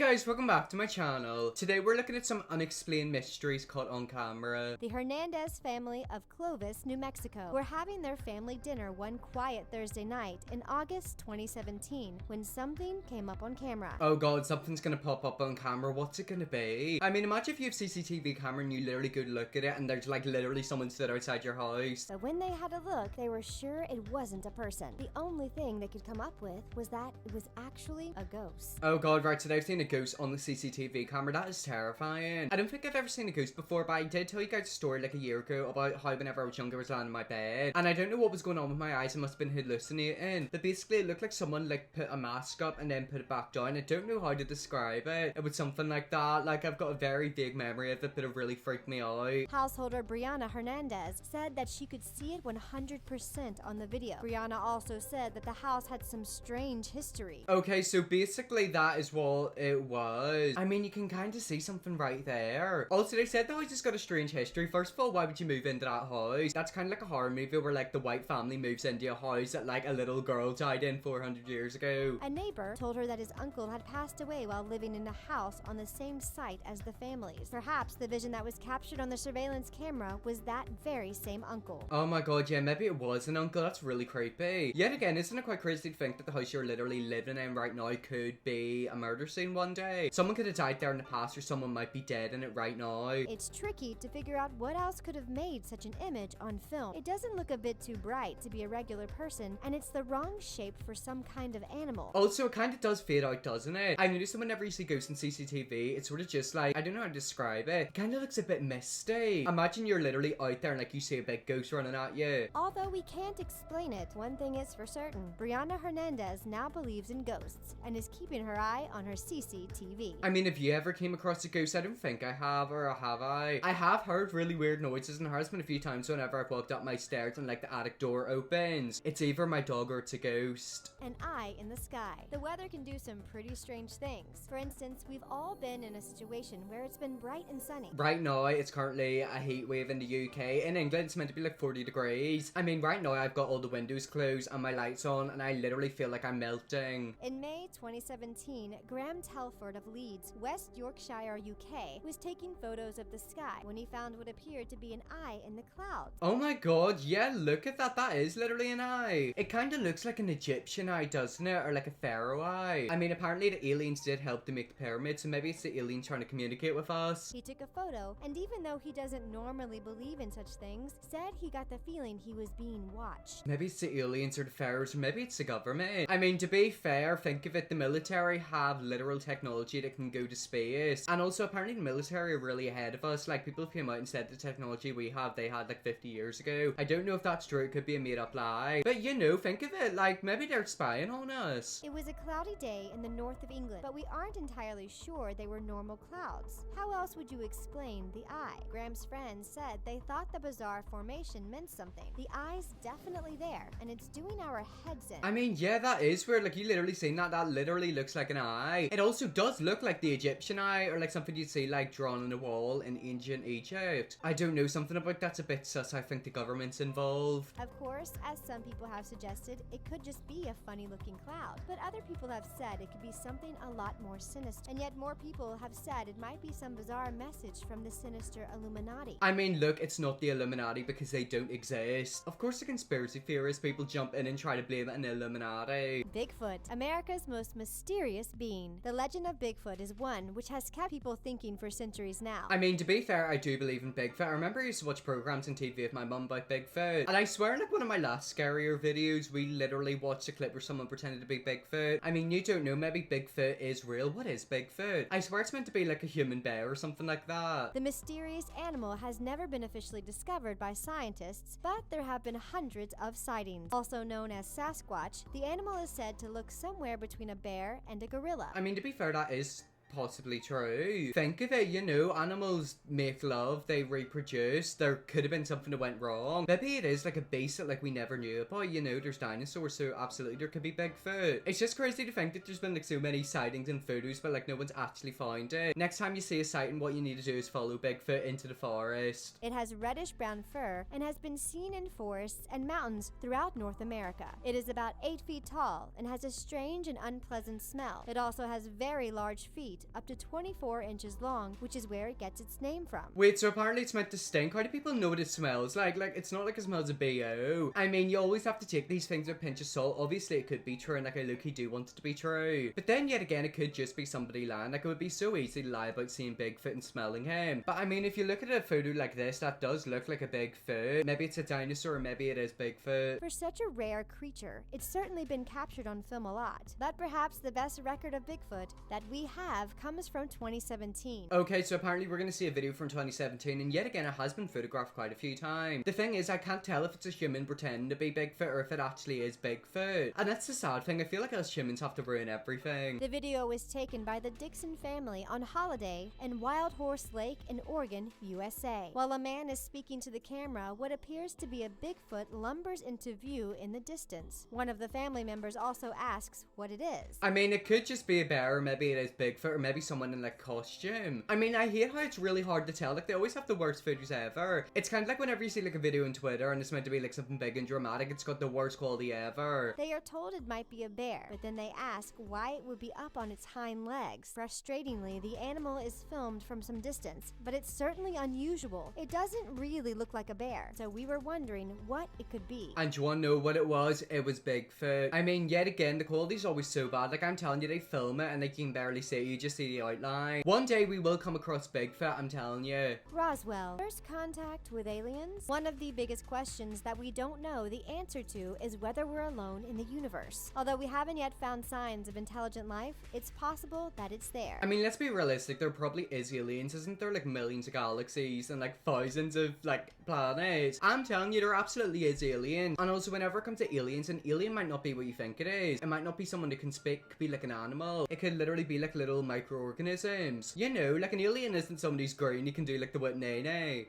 guys, welcome back to my channel. Today we're looking at some unexplained mysteries caught on camera. The Hernandez family of Clovis, New Mexico, were having their family dinner one quiet Thursday night in August 2017 when something came up on camera. Oh god, something's gonna pop up on camera. What's it gonna be? I mean, imagine if you have CCTV camera and you literally go to look at it and there's like literally someone stood outside your house. But when they had a look, they were sure it wasn't a person. The only thing they could come up with was that it was actually a ghost. Oh god, right, so I've seen a ghost on the CCTV camera. That is terrifying. I don't think I've ever seen a ghost before, but I did tell you guys a story like a year ago about how whenever I was younger I was lying in my bed and I don't know what was going on with my eyes. I must have been hallucinating. But basically it looked like someone like put a mask up and then put it back down. I don't know how to describe it. It was something like that. Like, I've got a very vague memory of it, but it really freaked me out. Householder Brianna Hernandez said that she could see it 100% on the video. Brianna also said that the house had some strange history. Okay, so basically that is what it was. I mean, you can kind of see something right there. Also, they said the house has got a strange history. First of all, why would you move into that house? That's kind of like a horror movie where like the white family moves into a house that like a little girl died in 400 years ago. A neighbor told her that his uncle had passed away while living in a house on the same site as the family's. Perhaps the vision that was captured on the surveillance camera was that very same uncle. Oh my god, yeah, maybe it was an uncle. That's really creepy. Yet again, isn't it quite crazy to think that the house you're literally living in right now could be a murder scene one day? Someone could have died there in the past, or someone might be dead in it right now. It's tricky to figure out what else could have made such an image on film. It doesn't look a bit too bright to be a regular person, and it's the wrong shape for some kind of animal. Also, it kind of does fade out, doesn't it? I noticed that whenever you see ghosts in CCTV, it's sort of just like, I don't know how to describe it. It kind of looks a bit misty. Imagine you're literally out there and like you see a big ghost running at you. Although we can't explain it, one thing is for certain. Brianna Hernandez now believes in ghosts and is keeping her eye on her CCTV. I mean, if you ever came across a ghost, I don't think I have, or have I? I have heard really weird noises, and there has been a few times whenever I've walked up my stairs and like the attic door opens. It's either my dog or it's a ghost. An eye in the sky. The weather can do some pretty strange things. For instance, we've all been in a situation where it's been bright and sunny. Right now, it's currently a heat wave in the UK. In England, it's meant to be like 40 degrees. I mean, right now, I've got all the windows closed and my lights on, and I literally feel like I'm melting. In May 2017, Graham Telford of Leeds, West Yorkshire, UK, was taking photos of the sky when he found what appeared to be an eye in the clouds. Oh my god, yeah, look at that. That is literally an eye. It kind of looks like an Egyptian eye, doesn't it? Or like a pharaoh eye. I mean, apparently the aliens did help to make the pyramids, so maybe it's the aliens trying to communicate with us. He took a photo, and even though he doesn't normally believe in such things, said he got the feeling he was being watched. Maybe it's the aliens or the pharaohs, or maybe it's the government. I mean, to be fair, think of it, the military have literal technology that can go to space. And also, apparently the military are really ahead of us. Like, people came out and said the technology we have, they had like 50 years ago. I don't know if that's true, it could be a made-up lie. But you know, think of it, like, maybe they're spying on us. It was a cloudy day in the north of England, but we aren't entirely sure they were normal clouds. How else would you explain the eye? Graham's friends said they thought the bizarre formation meant something. The eye's definitely there, and it's doing our heads in. I mean, yeah, that is weird. Like, you literally seen that. That literally looks like an eye. It also does look like the Egyptian eye, or like something you'd see like drawn on a wall in ancient Egypt. I don't know, something about that's a bit sus. I think the government's involved. Of course, as some people have suggested, it could just be a funny looking cloud. But other people have said it could be something a lot more sinister. And yet more people have said it might be some bizarre message from the sinister Illuminati. I mean, look, it's not the Illuminati because they don't exist. Of course, the conspiracy theorists, people jump in and try to blame it on the Illuminati. Bigfoot, America's most mysterious being. The legend of Bigfoot is one which has kept people thinking for centuries now. I mean, to be fair, I do believe in Bigfoot. I remember I used to watch programs on TV with my mum about Bigfoot. And I swear, like one of my last scarier videos, we literally watched a clip where someone pretended to be Bigfoot. I mean, you don't know, maybe Bigfoot is real. What is Bigfoot? I swear it's meant to be like a human bear or something like that. The mysterious animal has never been officially discovered by scientists, but there have been hundreds of sightings. Also known as Sasquatch, the animal is said to look somewhere between a bear and a gorilla. I mean, to be fair, that is possibly true. Think of it, you know, animals make love, they reproduce. There could have been something that went wrong. Maybe it is like a beast that like we never knew about, you know, there's dinosaurs, so absolutely there could be Bigfoot. It's just crazy to think that there's been like so many sightings and photos, but like no one's actually found it. Next time you see a sighting, what you need to do is follow Bigfoot into the forest. It has reddish brown fur and has been seen in forests and mountains throughout North America. It is about 8 feet tall and has a strange and unpleasant smell. It also has very large feet feet, up to 24 inches long, which is where it gets its name from. Wait, so apparently it's meant to stink? How do people know what it smells like? Like, it's not like it smells of BO. I mean, you always have to take these things with a pinch of salt. Obviously, it could be true, and like, I low-key do want it to be true. But then, yet again, it could just be somebody lying. Like, it would be so easy to lie about seeing Bigfoot and smelling him. But I mean, if you look at a photo like this, that does look like a Bigfoot. Maybe it's a dinosaur, or maybe it is Bigfoot. For such a rare creature, it's certainly been captured on film a lot. But perhaps the best record of Bigfoot that we have comes from 2017. Okay, so apparently we're gonna see a video from 2017, and yet again, it has been photographed quite a few times. The thing is, I can't tell if it's a human pretending to be Bigfoot or if it actually is Bigfoot. And that's the sad thing. I feel like us humans have to ruin everything. The video was taken by the Dixon family on holiday in Wild Horse Lake in Oregon, USA. While a man is speaking to the camera, what appears to be a Bigfoot lumbers into view in the distance. One of the family members also asks what it is. I mean, it could just be a bear, or maybe it is Bigfoot, or maybe someone in like costume. I mean, I hate how it's really hard to tell. Like, they always have the worst photos ever. It's kind of like whenever you see like a video on Twitter and it's meant to be like something big and dramatic, it's got the worst quality ever. They are told it might be a bear, but then they ask why it would be up on its hind legs. Frustratingly, the animal is filmed from some distance, but it's certainly unusual. It doesn't really look like a bear, so we were wondering what it could be. And do you want to know what it was? It was Bigfoot. I mean, yet again, the quality's always so bad. Like, I'm telling you, they film it and like you can barely see it. You just see the outline. One day we will come across Bigfoot, I'm telling you. Roswell. First contact with aliens? One of the biggest questions that we don't know the answer to is whether we're alone in the universe. Although we haven't yet found signs of intelligent life, it's possible that it's there. I mean, let's be realistic. There probably is aliens, isn't there? Like millions of galaxies and like thousands of like planets. I'm telling you, there absolutely is aliens. And also, whenever it comes to aliens, an alien might not be what you think it is. It might not be someone who can speak. It could be like an animal. It could literally be like little microorganisms. You know, like an alien isn't somebody who's green. You can do like the what nay.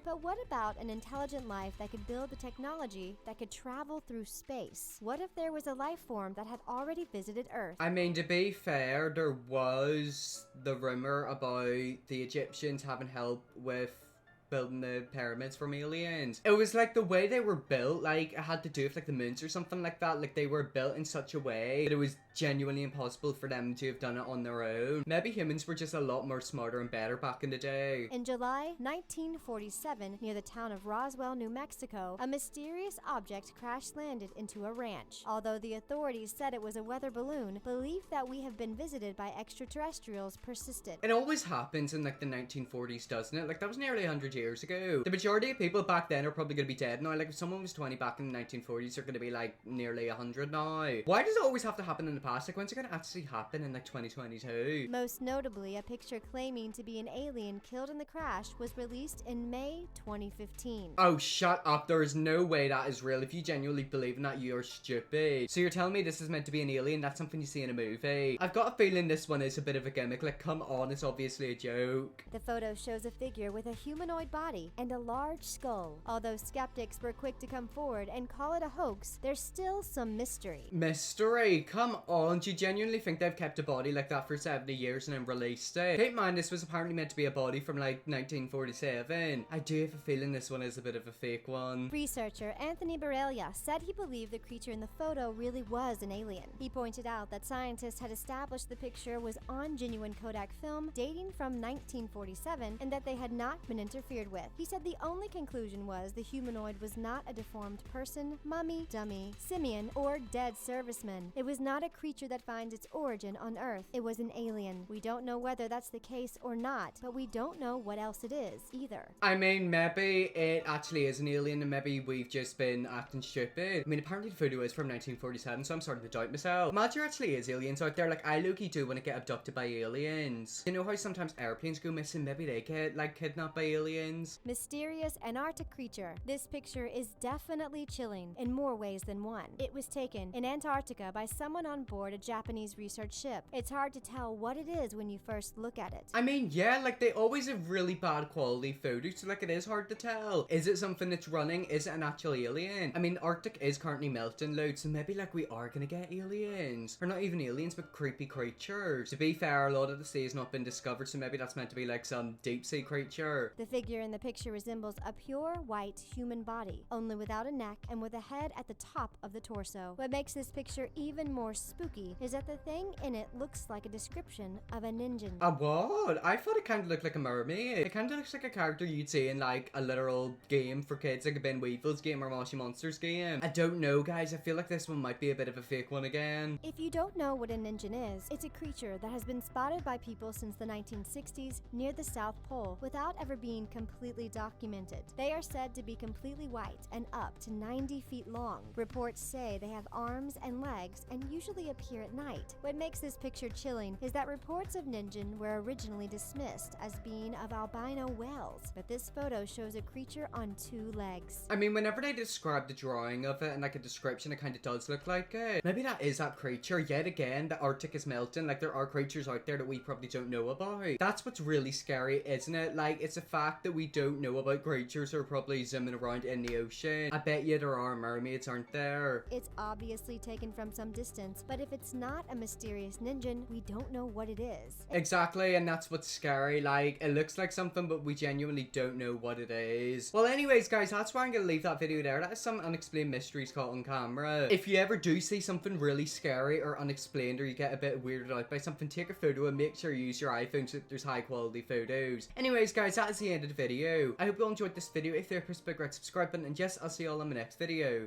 But what about an intelligent life that could build the technology that could travel through space? What if there was a life form that had already visited Earth? I mean, to be fair, there was the rumor about the Egyptians having help with building the pyramids from aliens. It was like the way they were built, like it had to do with like the moons or something like that. Like they were built in such a way that it was genuinely impossible for them to have done it on their own. Maybe humans were just a lot more smarter and better back in the day. In July 1947, near the town of Roswell, New Mexico, a mysterious object crash-landed into a ranch. Although the authorities said it was a weather balloon, belief that we have been visited by extraterrestrials persisted. It always happens in like the 1940s, doesn't it? Like that was nearly 100 years ago. The majority of people back then are probably going to be dead now. Like if someone was 20 back in the 1940s, they're going to be like nearly 100 now. Why does it always have to happen in the past? Like when's it going to actually happen in like 2022? Most notably, a picture claiming to be an alien killed in the crash was released in May 2015. Oh, shut up. There is no way that is real. If you genuinely believe in that, you're stupid. So you're telling me this is meant to be an alien? That's something you see in a movie. I've got a feeling this one is a bit of a gimmick. Like, come on, it's obviously a joke. The photo shows a figure with a humanoid body and a large skull. Although skeptics were quick to come forward and call it a hoax, there's still some mystery. Mystery? Come on. Do you genuinely think they've kept a body like that for 70 years and then released it? Keep in mind, this was apparently meant to be a body from like 1947. I do have a feeling this one is a bit of a fake one. Researcher Anthony Barella said he believed the creature in the photo really was an alien. He pointed out that scientists had established the picture was on genuine Kodak film dating from 1947 and that they had not been interfered with. He said the only conclusion was the humanoid was not a deformed person, mummy, dummy, simian, or dead serviceman. It was not a creature that finds its origin on Earth. It was an alien. We don't know whether that's the case or not, but we don't know what else it is either. I mean, maybe it actually is an alien and maybe we've just been acting stupid. I mean, apparently the photo is from 1947, so I'm starting to doubt myself. Imagine there actually is aliens out there. Like, I low-key do want to get abducted by aliens. You know how sometimes airplanes go missing? Maybe they get, like, kidnapped by aliens. Mysterious Antarctic creature. This picture is definitely chilling in more ways than one. It was taken in Antarctica by someone on board a Japanese research ship. It's hard to tell what it is when you first look at it. I mean, yeah, like they always have really bad quality photos, so like it is hard to tell. Is it something that's running? Is it an actual alien? I mean, Arctic is currently melting loads, so maybe like we are gonna get aliens. Or not even aliens, but creepy creatures. To be fair, a lot of the sea has not been discovered, so maybe that's meant to be like some deep sea creature. The figure in the picture resembles a pure white human body, only without a neck and with a head at the top of the torso. What makes this picture even more spooky spooky is that the thing in it looks like a description of a ninja. A what? I thought it kind of looked like a mermaid. It kind of looks like a character you'd see in like a literal game for kids, like a Ben Weevils game or Moshi Monsters game. I don't know, guys. I feel like this one might be a bit of a fake one again. If you don't know what a ninja is, it's a creature that has been spotted by people since the 1960s near the South Pole without ever being completely documented. They are said to be completely white and up to 90 feet long. Reports say they have arms and legs and usually appear at night. What makes this picture chilling is that reports of ninja were originally dismissed as being of albino whales, but this photo shows a creature on 2 legs. I mean, whenever they describe the drawing of it and like a description, it kind of does look like it. Maybe that is that creature. Yet again, the Arctic is melting. Like, there are creatures out there that we probably don't know about. That's what's really scary, isn't it? Like, it's a fact that we don't know about creatures that are probably zooming around in the ocean. I bet you there are mermaids, aren't there? It's obviously taken from some distance, but if it's not a mysterious ninja, we don't know what it is. Exactly, and that's what's scary. Like, it looks like something, but we genuinely don't know what it is. Well, anyways, guys, that's why I'm gonna leave that video there. That is some unexplained mysteries caught on camera. If you ever do see something really scary or unexplained, or you get a bit weirded out by something, take a photo and make sure you use your iPhone so that there's high quality photos. Anyways, guys, that is the end of the video. I hope you all enjoyed this video. If you're a big red subscribe button, and yes, I'll see you all in my next video.